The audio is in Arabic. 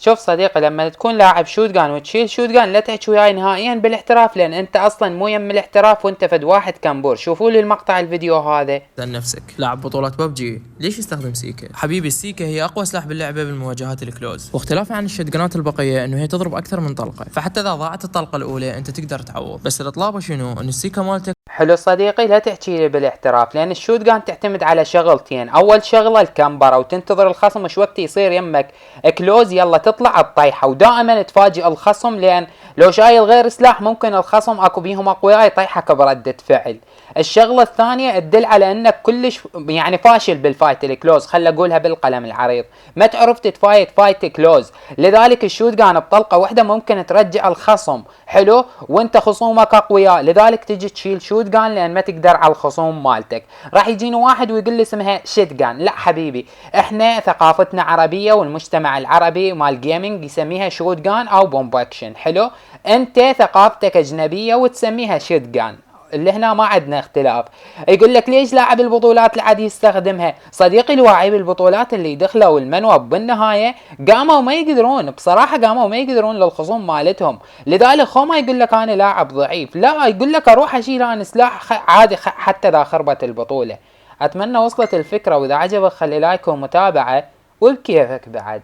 شوف صديقي، لما تكون لاعب شوت جان وتشيل شوت جان لا تحكي وياي نهائيا بالاحتراف، لان انت اصلا مو يم الاحتراف وانت فد واحد كمبور. شوفوا لي المقطع الفيديو هذا. سأل نفسك، لاعب بطولات ببجي ليش يستخدم سيكا؟ حبيبي السيكا هي اقوى سلاح باللعبه بالمواجهات الكلوز، واختلافها عن الشتجنات البقيه انه هي تضرب اكثر من طلقه، فحتى اذا ضاعت الطلقه الاولى انت تقدر تعوض. بس الاطلابه شنو؟ ان السيكا مالتك حلو صديقي، لا تحكي لي بالاحتراف، لان الشوت جان تعتمد على شغلتين. اول شغله الكمبره، وتنتظر الخصم مش وقت يصير يمك كلوز يلا تطلع الطيحه، ودائما تفاجئ الخصم، لان لو شايل غير سلاح ممكن الخصم اكو بيهم اقوياء يطيحك برده فعل. الشغله الثانيه تدل على انك كلش يعني فاشل بالفايت الكلوز، خل اقولها بالقلم العريض، ما تعرف تتفايت فايت كلوز. لذلك الشوت جان بطلقه واحده ممكن ترجع الخصم، حلو، وانت خصومك اقوياء، لذلك تجي تشيل شوت جان لان ما تقدر على الخصوم مالتك. راح يجيني واحد ويقول لي اسمها شيت جان، لا حبيبي، احنا ثقافتنا عربيه، والمجتمع العربي مال جيمنج يسميها شوت جان او بومب اكشن، حلو. انت ثقافتك اجنبيه وتسميها شيت جان، اللي هنا ما عندنا اختلاف. يقول لك ليش لاعب البطولات العادي يستخدمها؟ صديقي الواعي بالبطولات اللي دخلوا المنوب بالنهايه قاموا ما يقدرون، بصراحه قاموا ما يقدرون للخصوم مالتهم، لذلك هو ما يقول لك انا لاعب ضعيف، لا، يقول لك اروح اشيل انا سلاح عادي حتى اذا خربت البطوله. اتمنى وصلت الفكره، واذا عجبك خلي لايك ومتابعه، وبكيفك بعد.